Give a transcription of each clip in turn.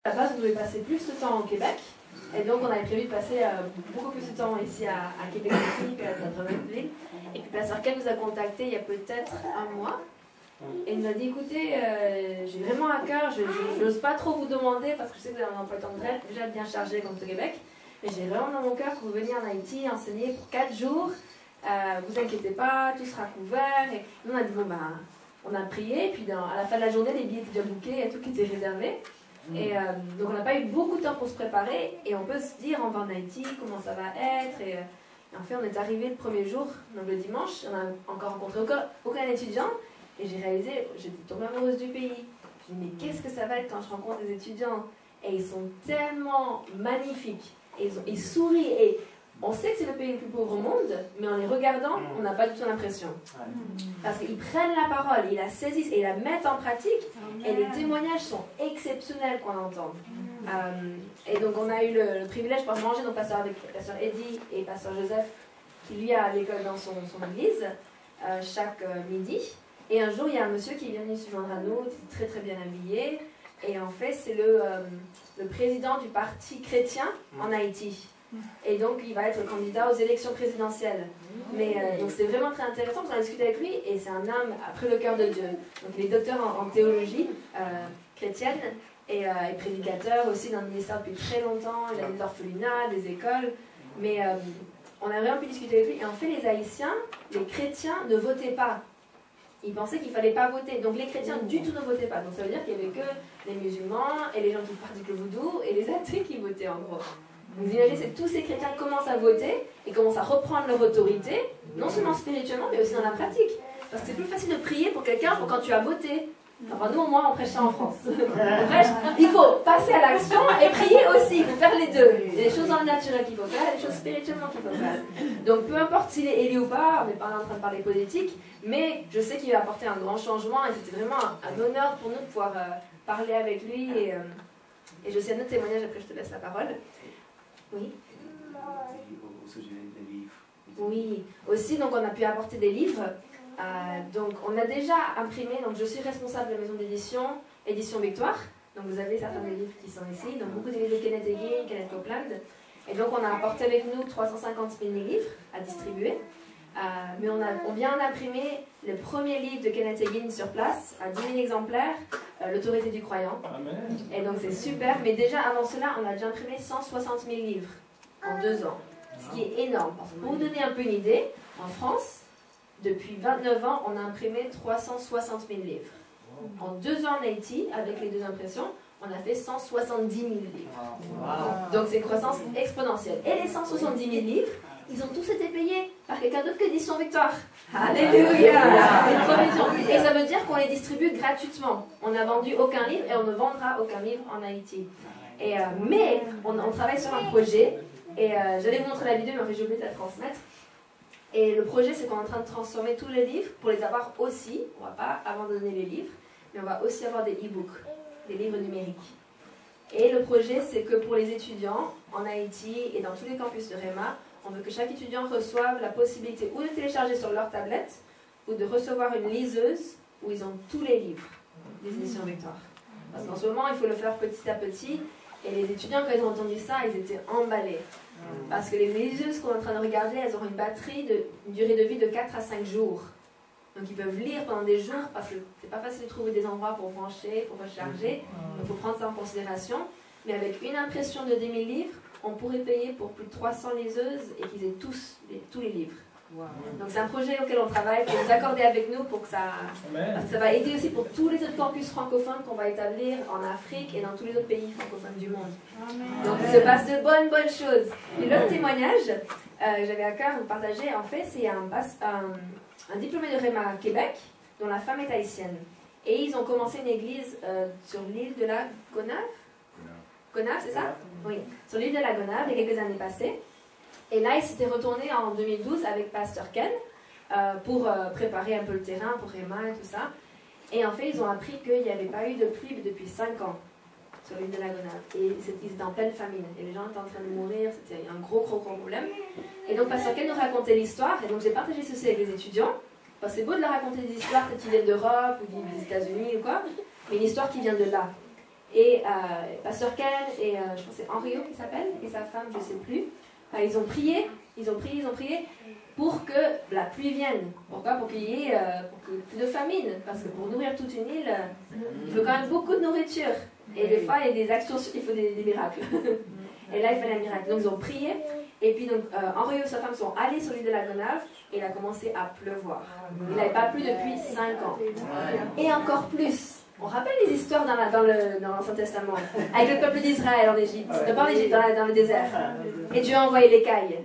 À la base, on devait passer plus de temps au Québec. Et donc, on avait prévu de passer beaucoup plus de temps ici à Québec City, puis à Drummondville. Et puis, Pasteur Ken nous a contacté il y a peut-être un mois. Et il nous a dit, écoutez, j'ai vraiment à cœur, je n'ose pas trop vous demander, parce que je sais que vous avez un emploi de temps déjà bien chargé comme au Québec. Mais j'ai vraiment dans mon cœur que vous veniez en Haïti enseigner pour 4 jours. Vous inquiétez pas, tout sera couvert. Et nous, on a dit, bon, ben, on a prié. Et puis, à la fin de la journée, les billets étaient déjà bookés et tout qui était réservé. Et donc on n'a pas eu beaucoup de temps pour se préparer et on peut se dire on va en Haïti, comment ça va être et en fait on est arrivé le premier jour, donc le dimanche, on n'a encore rencontré aucun étudiant et j'ai réalisé, j'étais tombée amoureuse du pays. Je me dis mais qu'est-ce que ça va être quand je rencontre des étudiants et ils sont tellement magnifiques et ils sourient et on sait que c'est le pays le plus pauvre au monde, mais en les regardant, on n'a pas du tout l'impression. Parce qu'ils prennent la parole, ils la saisissent et ils la mettent en pratique. Et les témoignages sont exceptionnels qu'on entend. Et donc on a eu le privilège de manger donc avec Pasteur Eddie et Pasteur Joseph, qui lui a à l'école dans son église, chaque midi. Et un jour, il y a un monsieur qui est venu se joindre à nous, très très bien habillé. Et en fait, c'est le président du parti chrétien en Haïti. Et donc, il va être candidat aux élections présidentielles. Mais donc, c'était vraiment très intéressant. On a discuté avec lui et c'est un homme après le cœur de Dieu. Donc, il est docteur en théologie chrétienne et prédicateur aussi dans le ministère depuis très longtemps. Il a des orphelinats, des écoles. Mais on a vraiment pu discuter avec lui. Et en fait, les Haïtiens, les chrétiens ne votaient pas. Ils pensaient qu'il ne fallait pas voter. Donc, les chrétiens du tout ne votaient pas. Donc, ça veut dire qu'il n'y avait que les musulmans et les gens qui pratiquent le vaudou et les athées qui votaient en gros. Vous imaginez, c'est que tous ces chrétiens commencent à voter et commencent à reprendre leur autorité, non seulement spirituellement, mais aussi dans la pratique. Parce que c'est plus facile de prier pour quelqu'un quand tu as voté. Enfin, nous, au moins, on prêche ça en France. Il faut passer à l'action et prier aussi. Il faut faire les deux. Il y a des choses dans le naturel qu'il faut faire, des choses spirituellement qu'il faut faire. Donc, peu importe s'il est élu ou pas, on n'est pas en train de parler politique, mais je sais qu'il va apporter un grand changement et c'était vraiment un honneur pour nous de pouvoir parler avec lui. Et je sais un autre témoignage, après je te laisse la parole. Oui. Au sujet des livres. Oui, aussi, donc on a pu apporter des livres. Donc on a déjà imprimé, donc je suis responsable de la maison d'édition, Édition Victoire. Donc vous avez certains des livres qui sont ici, donc beaucoup de livres de Kenneth Hagin, Kenneth Copeland. Et donc on a apporté avec nous 350 000 livres à distribuer. Mais on vient d'imprimer le premier livre de Kenneth Hagin sur place, à 10 000 exemplaires, L'autorité du croyant. Amen. Et donc c'est super, mais déjà avant cela, on a déjà imprimé 160 000 livres en 2 ans, ce qui est énorme. Pour vous donner un peu une idée, en France, depuis 29 ans, on a imprimé 360 000 livres. En 2 ans en Haïti, avec les 2 impressions, on a fait 170 000 livres. Donc c'est une croissance exponentielle. Et les 170 000 livres, ils ont tous été payés par quelqu'un d'autre qu'Édition Victoire. Alléluia! Et ça veut dire qu'on les distribue gratuitement. On n'a vendu aucun livre et on ne vendra aucun livre en Haïti. Mais on travaille sur un projet. Et j'allais vous montrer la vidéo, mais en fait j'ai oublié de la transmettre. Et le projet, c'est qu'on est en train de transformer tous les livres pour les avoir aussi. On ne va pas abandonner les livres, mais on va aussi avoir des e-books, des livres numériques. Et le projet, c'est que pour les étudiants en Haïti et dans tous les campus de Rema, on veut que chaque étudiant reçoive la possibilité ou de télécharger sur leur tablette ou de recevoir une liseuse où ils ont tous les livres des éditions Victoire. Parce qu'en ce moment, il faut le faire petit à petit. Et les étudiants, quand ils ont entendu ça, ils étaient emballés. Parce que les liseuses qu'on est en train de regarder, elles auront une durée de vie de 4 à 5 jours. Donc ils peuvent lire pendant des jours parce que c'est pas facile de trouver des endroits pour brancher, pour recharger. Donc il faut prendre ça en considération. Mais avec une impression de 10 000 livres, on pourrait payer pour plus de 300 liseuses et qu'ils aient tous les livres. Wow. Donc c'est un projet auquel on travaille, que vous accordez avec nous pour que ça... Parce que ça va aider aussi pour tous les autres campus francophones qu'on va établir en Afrique et dans tous les autres pays francophones du monde. Amen. Donc il se passe de bonnes choses. Et l'autre témoignage que j'avais à cœur de vous partager, en fait, c'est un diplômé de Rema Québec dont la femme est haïtienne. Et ils ont commencé une église sur l'île de la Gonave. Gonave, c'est ça? Oui, sur l'île de la Gonave, il y a quelques années passées. Et là, ils s'étaient retournés en 2012 avec Pasteur Ken pour préparer un peu le terrain pour Rema et tout ça. Et en fait, ils ont appris qu'il n'y avait pas eu de pluie depuis 5 ans sur l'île de la Gonave. Et ils étaient en pleine famine. Et les gens étaient en train de mourir. C'était un gros problème. Et donc, Pasteur Ken nous racontait l'histoire. Et donc, j'ai partagé ceci avec les étudiants. Parce que c'est beau de leur raconter des histoires, peut-être qu'ils viennent d'Europe ou des États-Unis ou quoi. Mais une histoire qui vient de là. Et Pasteur Ken et je pense que c'est Henrio qui s'appelle, et sa femme, je ne sais plus, ils ont prié pour que la pluie vienne. Pourquoi? Pour qu'il y ait plus de famine. Parce que pour nourrir toute une île, il faut quand même beaucoup de nourriture. Et des fois, il y a des actions, il faut des miracles. Et là, il fallait un miracle. Donc, ils ont prié. Et puis, donc, Henri et sa femme sont allés sur l'île de la Gonâve. Et il a commencé à pleuvoir. Il n'avait pas plu depuis 5 ans. Et encore plus. On rappelle les histoires dans l'Ancien Testament. Avec le peuple d'Israël en Égypte. Pas en Égypte, dans le désert. Et Dieu a envoyé l'écaille.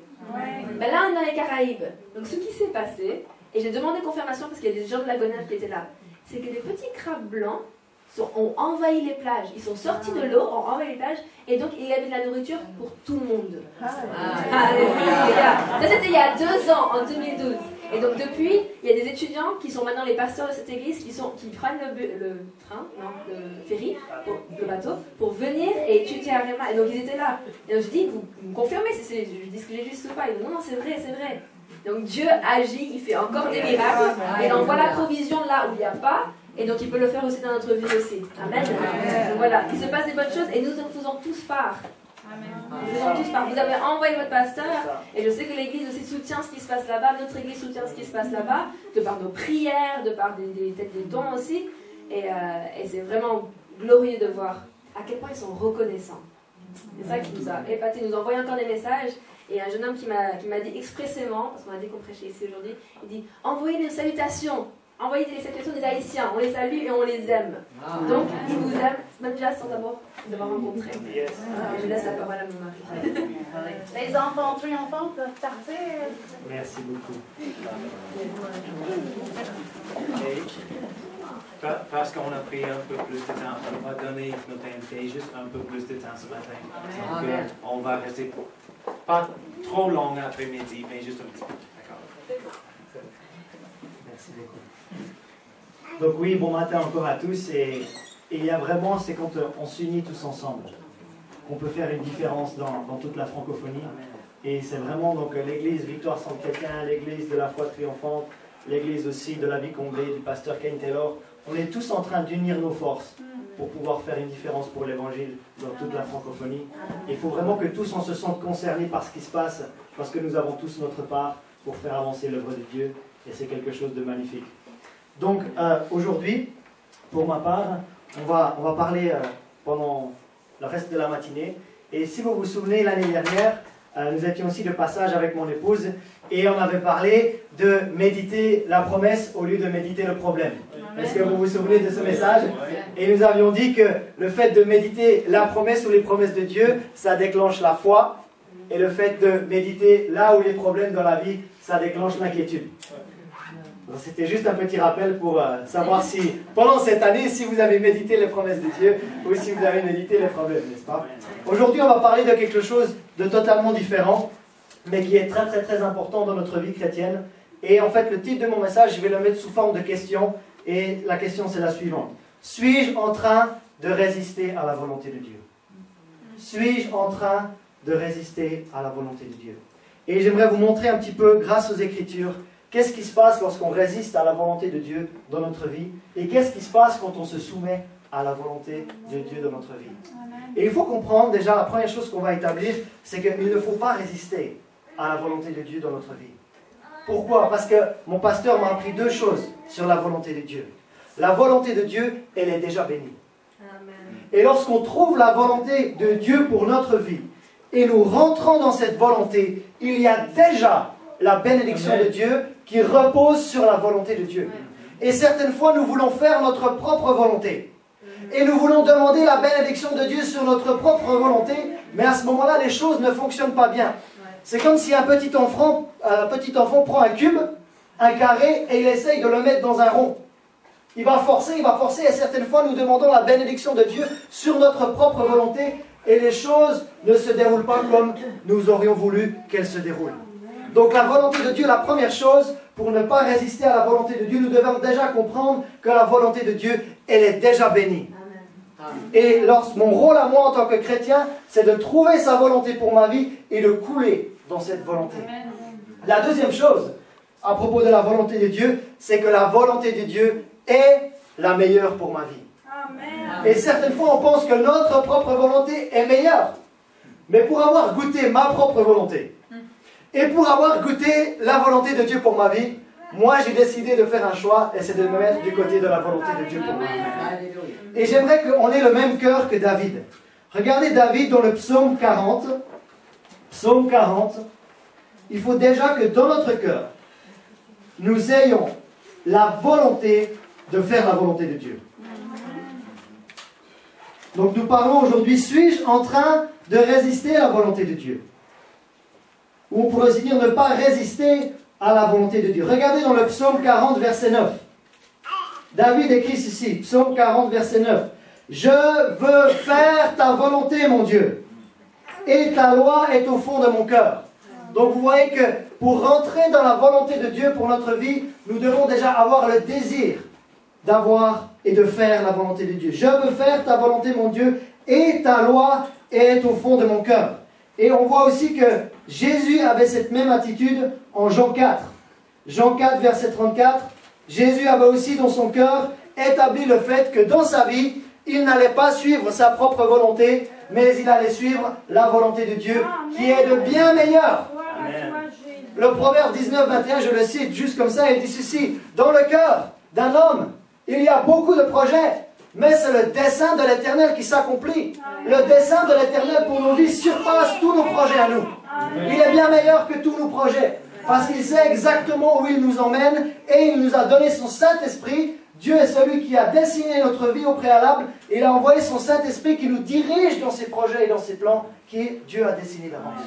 Ben là, on est dans les Caraïbes. Donc, ce qui s'est passé, et j'ai demandé confirmation parce qu'il y a des gens de la Gonâve qui étaient là, c'est que les petits crabes blancs ont envahi les plages. Ils sont sortis de l'eau, ont envahi les plages, et donc il y avait de la nourriture pour tout le monde. Ça, c'était il y a 2 ans, en 2012. Et donc depuis, il y a des étudiants qui sont maintenant les pasteurs de cette église qui prennent le ferry, le bateau, pour venir et étudier à Réma. Et donc ils étaient là. Et donc je dis, vous me confirmez, je dis ce que j'ai juste ou pas. Ils disent, non, c'est vrai, c'est vrai. Donc Dieu agit, il fait encore des miracles, et il envoie la provision là où il n'y a pas, et donc il peut le faire aussi dans notre vie aussi. Amen. Donc voilà, il se passe des bonnes choses, et nous en faisons tous part. Nous faisons tous part. Vous avez envoyé votre pasteur, et je sais que l'église aussi soutient ce qui se passe là-bas, notre église soutient ce qui se passe là-bas, de par nos prières, de par peut-être des dons aussi, et c'est vraiment glorieux de voir à quel point ils sont reconnaissants. C'est ça qui nous a épatés, nous envoie encore des messages. Et un jeune homme qui m'a dit expressément, parce qu'on a dit qu'on prêchait ici aujourd'hui, il dit « Envoyez des salutations, envoyez des salutations des Haïtiens, on les salue et on les aime. » Donc, ils vous aiment, même déjà sans d'abord vous avoir rencontré. Je laisse la parole à mon mari. Les enfants triomphants peuvent partir. Merci beaucoup. Parce qu'on a pris un peu plus de temps, on va donner notre invité juste un peu plus de temps ce matin. Donc, on va rester pas trop long après-midi, mais juste un petit peu. D'accord. Merci beaucoup. Donc oui, bon matin encore à tous. Et il y a vraiment, c'est quand on s'unit tous ensemble qu'on peut faire une différence dans toute la francophonie. Et c'est vraiment donc l'église Victoire Centre Chrétien, l'église de la foi triomphante, l'église aussi de la vie comblée du pasteur Ken Taylor. On est tous en train d'unir nos forces pour pouvoir faire une différence pour l'évangile dans toute la francophonie. Il faut vraiment que tous on se sente concernés par ce qui se passe, parce que nous avons tous notre part pour faire avancer l'œuvre de Dieu, et c'est quelque chose de magnifique. Donc aujourd'hui, pour ma part, on va parler pendant le reste de la matinée. Et si vous vous souvenez, l'année dernière, nous étions aussi de passage avec mon épouse, et on avait parlé de méditer la promesse au lieu de méditer le problème. Est-ce que vous vous souvenez de ce message? Et nous avions dit que le fait de méditer la promesse ou les promesses de Dieu, ça déclenche la foi. Et le fait de méditer là où il y a des problèmes dans la vie, ça déclenche l'inquiétude. C'était juste un petit rappel pour savoir si, pendant cette année, si vous avez médité les promesses de Dieu ou si vous avez médité les problèmes, n'est-ce pas? Aujourd'hui, on va parler de quelque chose de totalement différent, mais qui est très très très important dans notre vie chrétienne. Et en fait, le titre de mon message, je vais le mettre sous forme de question. Et la question, c'est la suivante. Suis-je en train de résister à la volonté de Dieu? Suis-je en train de résister à la volonté de Dieu? Et j'aimerais vous montrer un petit peu, grâce aux Écritures, qu'est-ce qui se passe lorsqu'on résiste à la volonté de Dieu dans notre vie, et qu'est-ce qui se passe quand on se soumet à la volonté de Dieu dans notre vie. Et il faut comprendre, déjà, la première chose qu'on va établir, c'est qu'il ne faut pas résister à la volonté de Dieu dans notre vie. Pourquoi? Parce que mon pasteur m'a appris 2 choses sur la volonté de Dieu. La volonté de Dieu, elle est déjà bénie. Amen. Et lorsqu'on trouve la volonté de Dieu pour notre vie, et nous rentrons dans cette volonté, il y a déjà la bénédiction Amen. De Dieu qui repose sur la volonté de Dieu. Et certaines fois, nous voulons faire notre propre volonté. Et nous voulons demander la bénédiction de Dieu sur notre propre volonté, mais à ce moment-là, les choses ne fonctionnent pas bien. C'est comme si un petit enfant prend un cube, un carré, et il essaye de le mettre dans un rond. Il va forcer, et certaines fois nous demandons la bénédiction de Dieu sur notre propre volonté, et les choses ne se déroulent pas comme nous aurions voulu qu'elles se déroulent. Donc la volonté de Dieu, la première chose, pour ne pas résister à la volonté de Dieu, nous devons déjà comprendre que la volonté de Dieu, elle est déjà bénie. Et mon rôle à moi en tant que chrétien, c'est de trouver sa volonté pour ma vie et de couler dans cette volonté. La deuxième chose, à propos de la volonté de Dieu, c'est que la volonté de Dieu est la meilleure pour ma vie. Et certaines fois, on pense que notre propre volonté est meilleure. Mais pour avoir goûté ma propre volonté, et pour avoir goûté la volonté de Dieu pour ma vie, moi j'ai décidé de faire un choix, et c'est de me mettre du côté de la volonté de Dieu pour moi. Et j'aimerais qu'on ait le même cœur que David. Regardez David dans le psaume 40. Psaume 40. Il faut déjà que dans notre cœur, nous ayons la volonté de faire la volonté de Dieu. Donc nous parlons aujourd'hui, suis-je en train de résister à la volonté de Dieu? Ou on pourrait aussi dire ne pas résister à la volonté de Dieu. Regardez dans le psaume 40, verset 9. David écrit ceci, psaume 40, verset 9. « Je veux faire ta volonté, mon Dieu, et ta loi est au fond de mon cœur. » Donc vous voyez que pour rentrer dans la volonté de Dieu pour notre vie, nous devons déjà avoir le désir d'avoir et de faire la volonté de Dieu. Je veux faire ta volonté, mon Dieu, et ta loi est au fond de mon cœur. Et on voit aussi que Jésus avait cette même attitude en Jean 4. Jean 4, verset 34. Jésus avait aussi dans son cœur établi le fait que dans sa vie, il n'allait pas suivre sa propre volonté, mais il allait suivre la volonté de Dieu, qui est de bien meilleure. Le proverbe 19, 21, je le cite juste comme ça, il dit ceci. Dans le cœur d'un homme, il y a beaucoup de projets, mais c'est le dessein de l'Éternel qui s'accomplit. Le dessein de l'Éternel pour nos vies surpasse tous nos projets à nous. Il est bien meilleur que tous nos projets, parce qu'il sait exactement où il nous emmène, et il nous a donné son Saint-Esprit. Dieu est celui qui a dessiné notre vie au préalable, et il a envoyé son Saint-Esprit qui nous dirige dans ses projets et dans ses plans, qui Dieu a dessiné d'avance.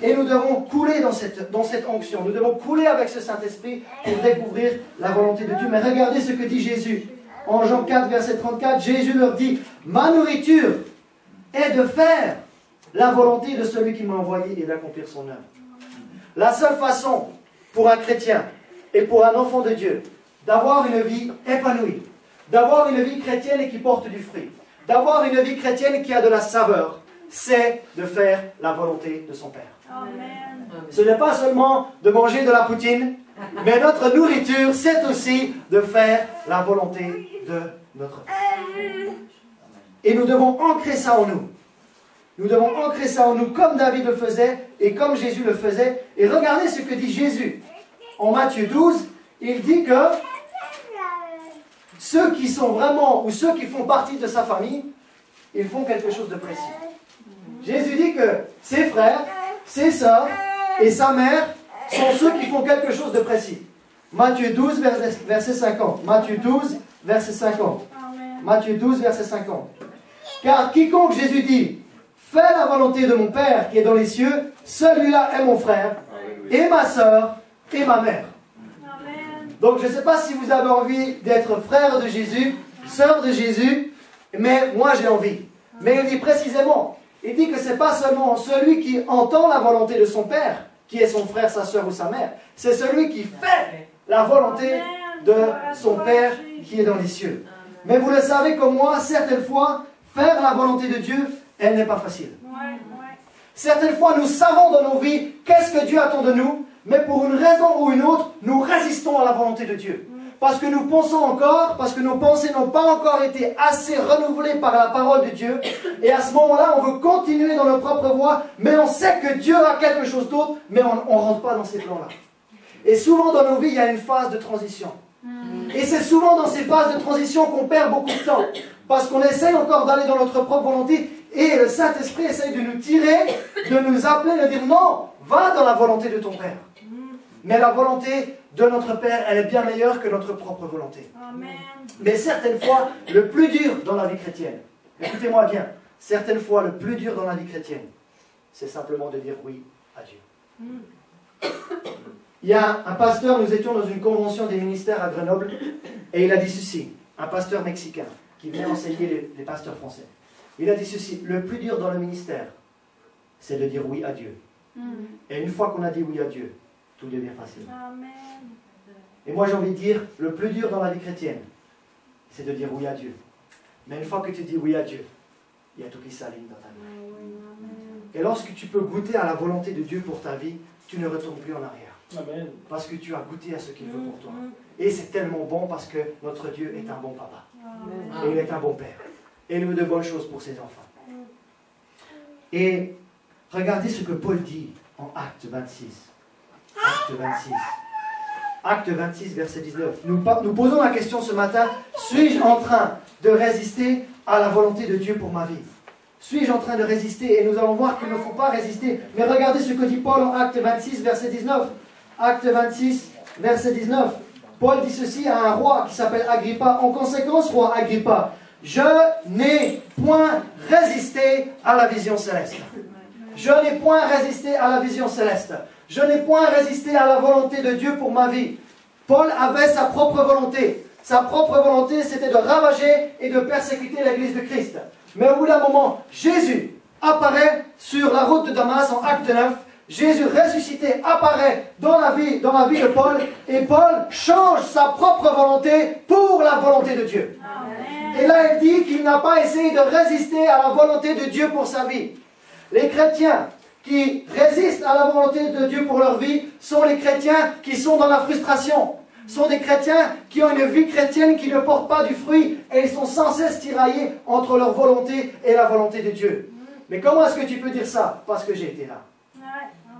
Et nous devons couler dans cette onction, nous devons couler avec ce Saint-Esprit pour découvrir la volonté de Dieu. Mais regardez ce que dit Jésus. En Jean 4, verset 34, Jésus leur dit, « Ma nourriture est de faire la volonté de celui qui m'a envoyé et d'accomplir son œuvre. » La seule façon pour un chrétien et pour un enfant de Dieu d'avoir une vie épanouie, d'avoir une vie chrétienne et qui porte du fruit, d'avoir une vie chrétienne qui a de la saveur, c'est de faire la volonté de son Père. Amen. Ce n'est pas seulement de manger de la poutine, mais notre nourriture, c'est aussi de faire la volonté de notre Père. Et nous devons ancrer ça en nous. Nous devons ancrer ça en nous comme David le faisait et comme Jésus le faisait. Et regardez ce que dit Jésus. En Matthieu 12, il dit que ceux qui sont vraiment, ou ceux qui font partie de sa famille, ils font quelque chose de précis. Jésus dit que ses frères, ses sœurs et sa mère sont ceux qui font quelque chose de précis. Matthieu 12, verset 50. Matthieu 12, verset 50. Matthieu 12, verset 50. Car quiconque, Jésus dit, fait la volonté de mon Père qui est dans les cieux, celui-là est mon frère, et ma sœur, et ma mère. Donc je ne sais pas si vous avez envie d'être frère de Jésus, sœur de Jésus, mais moi j'ai envie. Mais il dit précisément, il dit que ce n'est pas seulement celui qui entend la volonté de son Père, qui est son frère, sa sœur ou sa mère, c'est celui qui fait la volonté de son Père qui est dans les cieux. Mais vous le savez comme moi, certaines fois, faire la volonté de Dieu, elle n'est pas facile. Certaines fois, nous savons dans nos vies qu'est-ce que Dieu attend de nous, mais pour une raison ou une autre, nous résistons à la volonté de Dieu. Parce que nous pensons encore, parce que nos pensées n'ont pas encore été assez renouvelées par la parole de Dieu, et à ce moment-là, on veut continuer dans nos propres voies, mais on sait que Dieu a quelque chose d'autre, mais on ne rentre pas dans ces plans-là. Et souvent dans nos vies, il y a une phase de transition. Et c'est souvent dans ces phases de transition qu'on perd beaucoup de temps. Parce qu'on essaye encore d'aller dans notre propre volonté, et le Saint-Esprit essaye de nous tirer, de nous appeler, de dire non, va dans la volonté de ton Père. Mais la volonté de notre Père, elle est bien meilleure que notre propre volonté. Amen. Mais certaines fois, le plus dur dans la vie chrétienne, écoutez-moi bien, certaines fois, le plus dur dans la vie chrétienne, c'est simplement de dire oui à Dieu. Il y a un pasteur, nous étions dans une convention des ministères à Grenoble, et il a dit ceci, un pasteur mexicain, qui venait enseigner les pasteurs français. Il a dit ceci, le plus dur dans le ministère, c'est de dire oui à Dieu. Et une fois qu'on a dit oui à Dieu, tout devient facile. Amen. Et moi j'ai envie de dire, le plus dur dans la vie chrétienne, c'est de dire oui à Dieu. Mais une fois que tu dis oui à Dieu, il y a tout qui s'aligne dans ta vie. Et lorsque tu peux goûter à la volonté de Dieu pour ta vie, tu ne retournes plus en arrière. Amen. Parce que tu as goûté à ce qu'il veut pour toi. Et c'est tellement bon parce que notre Dieu est un bon papa. Amen. Et il est un bon père. et il veut de bonnes choses pour ses enfants. Et regardez ce que Paul dit en Acte 26. Acte 26. Acte 26, verset 19. Nous posons la question ce matin, suis-je en train de résister à la volonté de Dieu pour ma vie? Suis-je en train de résister? Et nous allons voir qu'il ne faut pas résister. Mais regardez ce que dit Paul en Acte 26, verset 19. Acte 26, verset 19. Paul dit ceci à un roi qui s'appelle Agrippa. En conséquence, roi Agrippa, je n'ai point résisté à la vision céleste. Je n'ai point résisté à la vision céleste. Je n'ai point résisté à la volonté de Dieu pour ma vie. Paul avait sa propre volonté. Sa propre volonté, c'était de ravager et de persécuter l'Église de Christ. Mais au bout d'un moment, Jésus apparaît sur la route de Damas en Acte 9. Jésus ressuscité apparaît dans la vie de Paul. Et Paul change sa propre volonté pour la volonté de Dieu. Et là, il dit qu'il n'a pas essayé de résister à la volonté de Dieu pour sa vie. Les chrétiens qui résistent à la volonté de Dieu pour leur vie sont les chrétiens qui sont dans la frustration. Sont des chrétiens qui ont une vie chrétienne qui ne porte pas du fruit et ils sont sans cesse tiraillés entre leur volonté et la volonté de Dieu. Mais comment est-ce que tu peux dire ça? Parce que j'ai été là.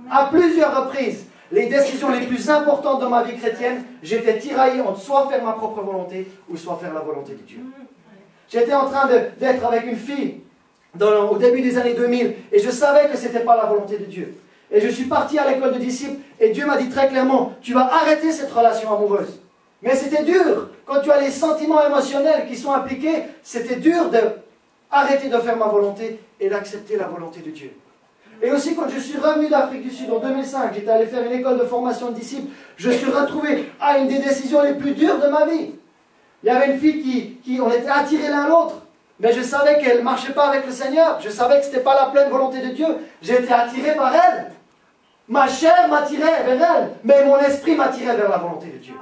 À plusieurs reprises, les décisions les plus importantes dans ma vie chrétienne, j'étais tiraillé entre soit faire ma propre volonté ou soit faire la volonté de Dieu. J'étais en train d'être avec une fille au début des années 2000 et je savais que ce n'était pas la volonté de Dieu. Et je suis parti à l'école de disciples et Dieu m'a dit très clairement, tu vas arrêter cette relation amoureuse. Mais c'était dur. Quand tu as les sentiments émotionnels qui sont impliqués, c'était dur d'arrêter de faire ma volonté et d'accepter la volonté de Dieu. Et aussi quand je suis revenu d'Afrique du Sud en 2005, j'étais allé faire une école de formation de disciples, je suis retrouvé à une des décisions les plus dures de ma vie. Il y avait une fille on était attirés l'un l'autre. Mais je savais qu'elle ne marchait pas avec le Seigneur. Je savais que ce n'était pas la pleine volonté de Dieu. J'étais attiré par elle. Ma chair m'attirait vers elle, mais mon esprit m'attirait vers la volonté de Dieu.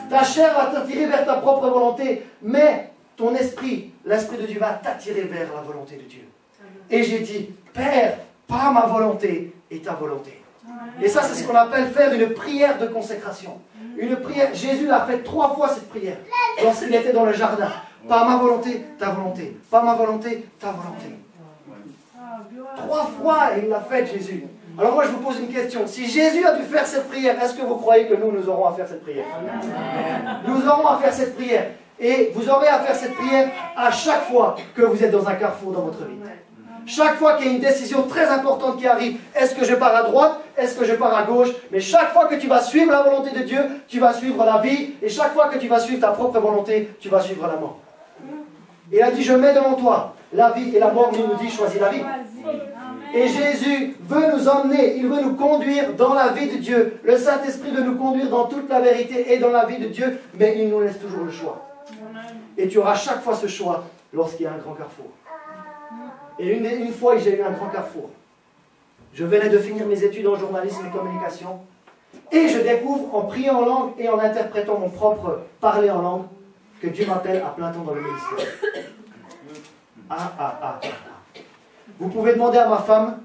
Ta chair va t'attirer vers ta propre volonté, mais ton esprit, l'esprit de Dieu va t'attirer vers la volonté de Dieu. Et j'ai dit, Père, pas ma volonté et ta volonté. Et ça, c'est ce qu'on appelle faire une prière de consécration. Une prière, Jésus a fait 3 fois cette prière lorsqu'il était dans le jardin. Pas ma volonté, ta volonté. Pas ma volonté, ta volonté. 3 fois il l'a fait, Jésus. Alors moi je vous pose une question. Si Jésus a dû faire cette prière, est-ce que vous croyez que nous aurons à faire cette prière? Nous aurons à faire cette prière. Et vous aurez à faire cette prière à chaque fois que vous êtes dans un carrefour dans votre vie. Chaque fois qu'il y a une décision très importante qui arrive, est-ce que je pars à droite, est-ce que je pars à gauche? Mais chaque fois que tu vas suivre la volonté de Dieu, tu vas suivre la vie. Et chaque fois que tu vas suivre ta propre volonté, tu vas suivre la mort. Et il a dit, je mets devant toi la vie et la mort. Il nous dit, choisis la vie. Et Jésus veut nous emmener, il veut nous conduire dans la vie de Dieu. Le Saint-Esprit veut nous conduire dans toute la vérité et dans la vie de Dieu, mais il nous laisse toujours le choix. Et tu auras chaque fois ce choix lorsqu'il y a un grand carrefour. Et une fois, j'ai eu un grand carrefour. Je venais de finir mes études en journalisme et communication, et je découvre, en priant en langue et en interprétant mon propre parler en langue, que Dieu m'appelle à plein temps dans le ministère. Vous pouvez demander à ma femme,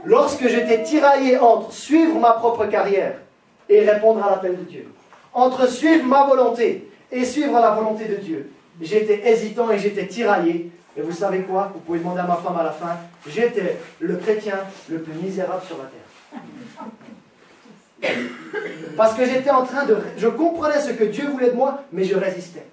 lorsque j'étais tiraillé entre suivre ma propre carrière et répondre à l'appel de Dieu, entre suivre ma volonté et suivre la volonté de Dieu, j'étais hésitant et j'étais tiraillé. Et vous savez quoi? Vous pouvez demander à ma femme à la fin, j'étais le chrétien le plus misérable sur la terre. Parce que j'étais en train de... Je comprenais ce que Dieu voulait de moi, mais je résistais.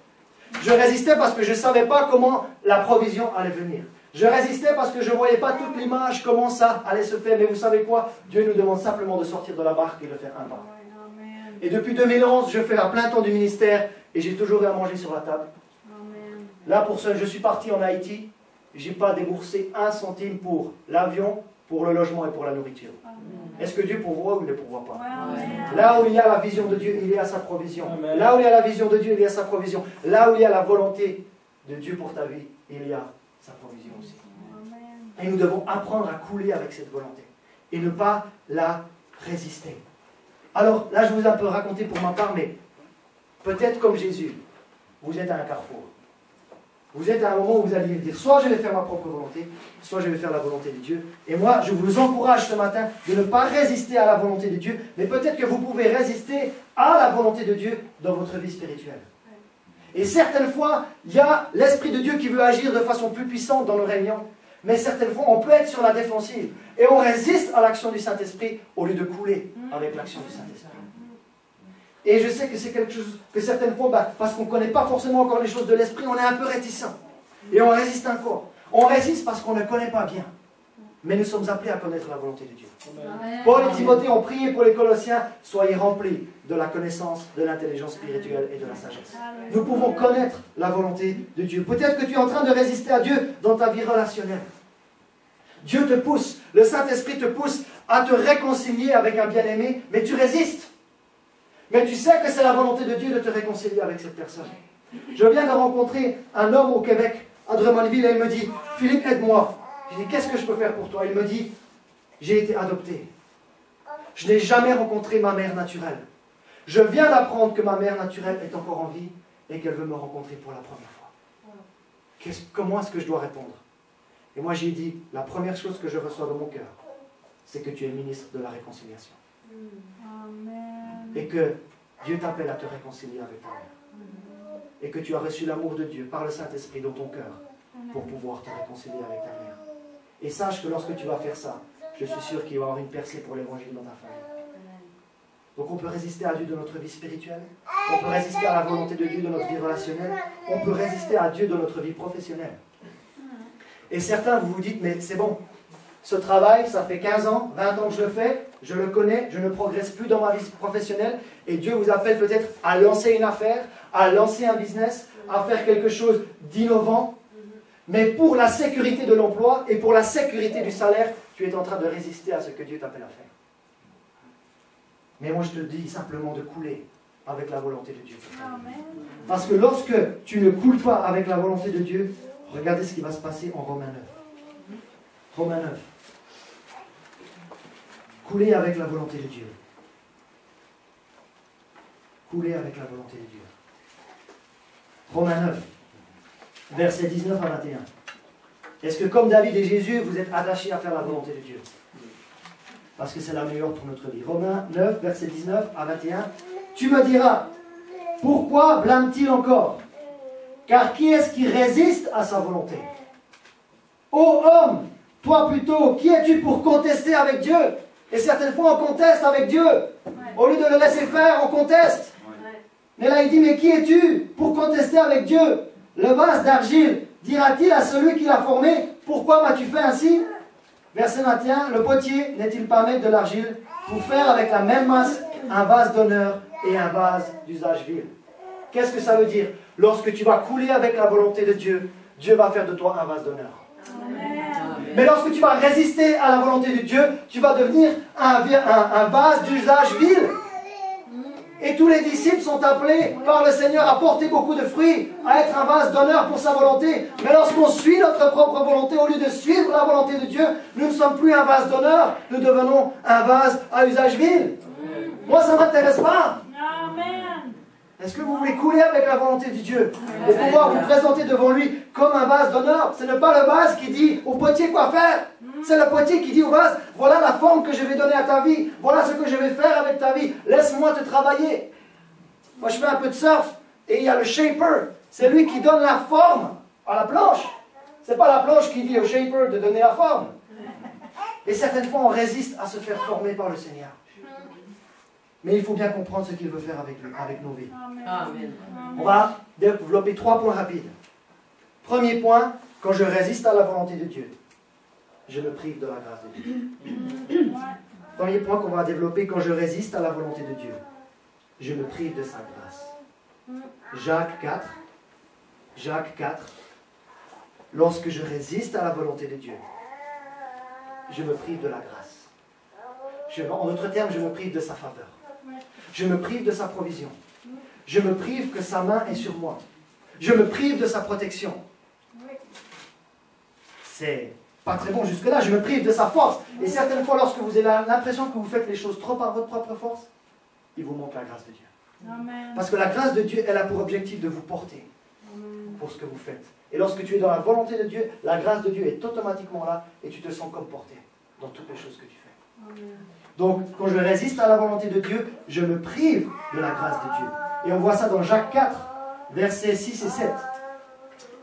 Je résistais parce que je ne savais pas comment la provision allait venir. Je résistais parce que je ne voyais pas toute l'image, comment ça allait se faire. Mais vous savez quoi? Dieu nous demande simplement de sortir de la barque et de faire un pas. Et depuis 2011, je fais à plein temps du ministère et j'ai toujours eu à manger sur la table. Là, je suis parti en Haïti, je n'ai pas déboursé 1 centime pour l'avion, pour le logement et pour la nourriture. Est-ce que Dieu pourvoit ou il ne pourvoit pas? Là où il y a la vision de Dieu, il y a sa provision. Là où il y a la vision de Dieu, il y a sa provision. Là où il y a la volonté de Dieu pour ta vie, il y a sa provision aussi. Et nous devons apprendre à couler avec cette volonté et ne pas la résister. Alors, là, je vous ai un peu raconté pour ma part, mais peut-être comme Jésus, vous êtes à un carrefour. Vous êtes à un moment où vous allez dire, soit je vais faire ma propre volonté, soit je vais faire la volonté de Dieu. Et moi, je vous encourage ce matin de ne pas résister à la volonté de Dieu, mais peut-être que vous pouvez résister à la volonté de Dieu dans votre vie spirituelle. Et certaines fois, il y a l'Esprit de Dieu qui veut agir de façon plus puissante dans nos réunions. Mais certaines fois, on peut être sur la défensive. Et on résiste à l'action du Saint-Esprit au lieu de couler avec l'action du Saint-Esprit. Et je sais que c'est quelque chose que certaines fois, parce qu'on ne connaît pas forcément encore les choses de l'Esprit, on est un peu réticent. Et on résiste encore. On résiste parce qu'on ne connaît pas bien. Mais nous sommes appelés à connaître la volonté de Dieu. Amen. Paul et Timothée ont prié pour les Colossiens, soyez remplis de la connaissance, de l'intelligence spirituelle et de la sagesse. Amen. Nous pouvons connaître la volonté de Dieu. Peut-être que tu es en train de résister à Dieu dans ta vie relationnelle. Dieu te pousse, le Saint-Esprit te pousse à te réconcilier avec un bien-aimé, mais tu résistes. Mais tu sais que c'est la volonté de Dieu de te réconcilier avec cette personne. Je viens de rencontrer un homme au Québec, à Drummondville, et il me dit, Philippe, aide-moi. Je dis, qu'est-ce que je peux faire pour toi? Il me dit, j'ai été adopté. Je n'ai jamais rencontré ma mère naturelle. Je viens d'apprendre que ma mère naturelle est encore en vie et qu'elle veut me rencontrer pour la première fois. Comment est-ce que je dois répondre? Et moi, j'ai dit, la première chose que je reçois dans mon cœur, c'est que tu es ministre de la réconciliation. Amen. Et que Dieu t'appelle à te réconcilier avec ta mère. Et que tu as reçu l'amour de Dieu par le Saint-Esprit dans ton cœur pour pouvoir te réconcilier avec ta mère. Et sache que lorsque tu vas faire ça, je suis sûr qu'il va y avoir une percée pour l'évangile dans ta famille. Donc on peut résister à Dieu dans notre vie spirituelle, on peut résister à la volonté de Dieu dans notre vie relationnelle, on peut résister à Dieu dans notre vie professionnelle. Et certains, vous vous dites, mais c'est bon, ce travail, ça fait 15 ans, 20 ans que je le fais, je le connais, je ne progresse plus dans ma vie professionnelle, et Dieu vous appelle peut-être à lancer une affaire, à lancer un business, à faire quelque chose d'innovant. Mais pour la sécurité de l'emploi et pour la sécurité du salaire, tu es en train de résister à ce que Dieu t'appelle à faire. Mais moi, je te dis simplement de couler avec la volonté de Dieu. Parce que lorsque tu ne coules pas avec la volonté de Dieu, regardez ce qui va se passer en Romains 9. Romains 9. Couler avec la volonté de Dieu. Couler avec la volonté de Dieu. Romains 9. Versets 19 à 21. Est-ce que comme David et Jésus, vous êtes attachés à faire la volonté de Dieu? Parce que c'est la meilleure pour notre vie. Romains 9, versets 19 à 21. Tu me diras, pourquoi blâme-t-il encore? Car qui est-ce qui résiste à sa volonté? Ô homme, toi plutôt, qui es-tu pour contester avec Dieu? Et certaines fois, on conteste avec Dieu. Au lieu de le laisser faire, on conteste. Mais là, il dit, mais qui es-tu pour contester avec Dieu? Le vase d'argile dira-t-il à celui qui l'a formé, pourquoi m'as-tu fait ainsi? Verset 21, le potier n'est-il pas maître de l'argile pour faire avec la même masse un vase d'honneur et un vase d'usage vil? Qu'est-ce que ça veut dire? Lorsque tu vas couler avec la volonté de Dieu, Dieu va faire de toi un vase d'honneur. Mais lorsque tu vas résister à la volonté de Dieu, tu vas devenir un vase d'usage vil. Et tous les disciples sont appelés par le Seigneur à porter beaucoup de fruits, à être un vase d'honneur pour sa volonté. Mais lorsqu'on suit notre propre volonté, au lieu de suivre la volonté de Dieu, nous ne sommes plus un vase d'honneur, nous devenons un vase à usage vil. Moi, ça ne m'intéresse pas. Est-ce que vous voulez couler avec la volonté de Dieu et pouvoir vous présenter devant lui comme un vase d'honneur? Ce n'est pas le vase qui dit au potier quoi faire. C'est le potier qui dit au vase, voilà la forme que je vais donner à ta vie, voilà ce que je vais faire avec ta vie, laisse-moi te travailler. Moi je fais un peu de surf et il y a le shaper, c'est lui qui donne la forme à la planche. Ce n'est pas la planche qui dit au shaper de donner la forme. Et certaines fois on résiste à se faire former par le Seigneur. Mais il faut bien comprendre ce qu'il veut faire avec nos vies. Amen. On va développer 3 points rapides. Premier point, quand je résiste à la volonté de Dieu, je me prive de la grâce de Dieu. Premier point qu'on va développer, quand je résiste à la volonté de Dieu, je me prive de sa grâce. Jacques 4, lorsque je résiste à la volonté de Dieu, je me prive de la grâce. En d'autres termes, je me prive de sa faveur. Je me prive de sa provision. Je me prive que sa main est sur moi. Je me prive de sa protection. C'est pas très bon jusque-là. Je me prive de sa force. Et certaines fois, lorsque vous avez l'impression que vous faites les choses trop par votre propre force, il vous manque la grâce de Dieu. Amen. Parce que la grâce de Dieu, elle a pour objectif de vous porter pour ce que vous faites. Et lorsque tu es dans la volonté de Dieu, la grâce de Dieu est automatiquement là et tu te sens comme porté dans toutes les choses que tu fais. Amen. Donc, quand je résiste à la volonté de Dieu, je me prive de la grâce de Dieu. Et on voit ça dans Jacques 4. versets 6 et 7.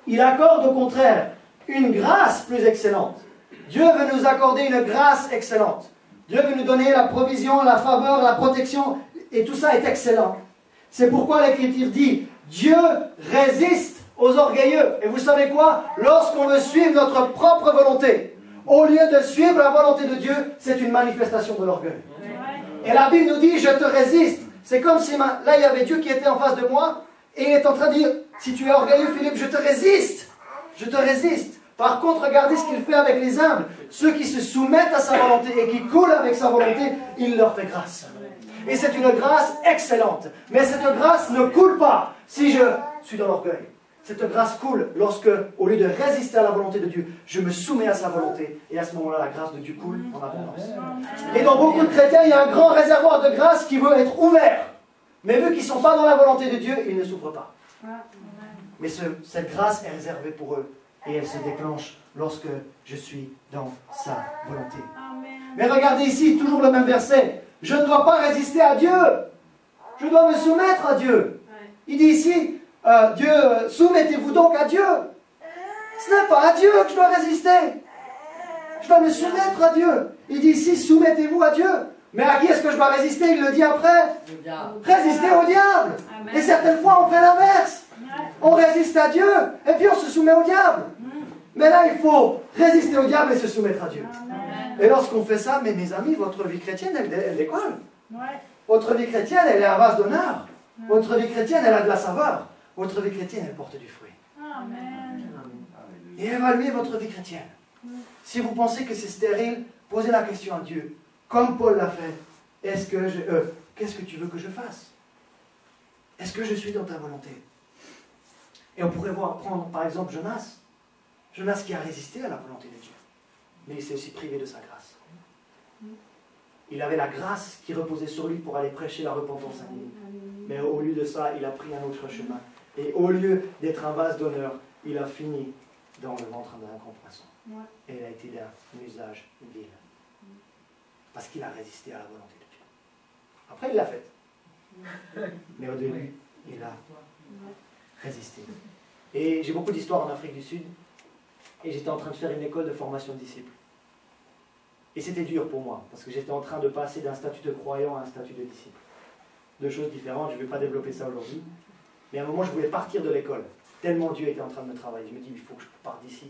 Il accorde au contraire une grâce plus excellente. Dieu veut nous accorder une grâce excellente. Dieu veut nous donner la provision, la faveur, la protection, et tout ça est excellent. C'est pourquoi l'Écriture dit, Dieu résiste aux orgueilleux. Et vous savez quoi? Lorsqu'on veut suivre notre propre volonté, au lieu de suivre la volonté de Dieu, c'est une manifestation de l'orgueil. Et la Bible nous dit, je te résiste. C'est comme si là, il y avait Dieu qui était en face de moi, et il est en train de dire, si tu es orgueilleux, Philippe, je te résiste. Je te résiste. Par contre, regardez ce qu'il fait avec les humbles. Ceux qui se soumettent à sa volonté et qui coulent avec sa volonté, il leur fait grâce. Et c'est une grâce excellente. Mais cette grâce ne coule pas si je suis dans l'orgueil. Cette grâce coule lorsque, au lieu de résister à la volonté de Dieu, je me soumets à sa volonté. Et à ce moment-là, la grâce de Dieu coule en abondance. Et dans beaucoup de chrétiens, il y a un grand réservoir de grâce qui veut être ouvert. Mais vu qu'ils ne sont pas dans la volonté de Dieu, ils ne souffrent pas. Mais cette grâce est réservée pour eux. Et elle se déclenche lorsque je suis dans sa volonté. Mais regardez ici, toujours le même verset. Je ne dois pas résister à Dieu. Je dois me soumettre à Dieu. Il dit ici, soumettez-vous donc à Dieu. Ce n'est pas à Dieu que je dois résister. Je dois me soumettre à Dieu. Il dit ici, soumettez-vous à Dieu. Mais à qui est-ce que je dois résister? Il le dit après. Résister au diable. Et certaines fois, on fait l'inverse. On résiste à Dieu, et puis on se soumet au diable. Mais là, il faut résister au diable et se soumettre à Dieu. Et lorsqu'on fait ça, mes amis, votre vie chrétienne, elle décolle. Votre vie chrétienne, elle est à base d'honneur. Votre vie chrétienne, elle a de la saveur. Votre vie chrétienne, elle porte du fruit. Et évaluez votre vie chrétienne. Si vous pensez que c'est stérile, posez la question à Dieu. Comme Paul l'a fait. Qu'est-ce que tu veux que je fasse? Est-ce que je suis dans ta volonté? Et on pourrait prendre par exemple Jonas. Jonas qui a résisté à la volonté de Dieu. Mais il s'est aussi privé de sa grâce. Il avait la grâce qui reposait sur lui pour aller prêcher la repentance à Ninive. Mais au lieu de ça, il a pris un autre chemin. Et au lieu d'être un vase d'honneur, il a fini dans le ventre d'un grand poisson. Et il a été d'un usage vil. Parce qu'il a résisté à la volonté de Dieu. Après, il l'a fait. Mais au début, il a résisté. Et j'ai beaucoup d'histoires en Afrique du Sud. Et j'étais en train de faire une école de formation de disciples. Et c'était dur pour moi, parce que j'étais en train de passer d'un statut de croyant à un statut de disciple. Deux choses différentes, je ne vais pas développer ça aujourd'hui. Mais à un moment, je voulais partir de l'école. Tellement Dieu était en train de me travailler. Je me dis, il faut que je parte d'ici.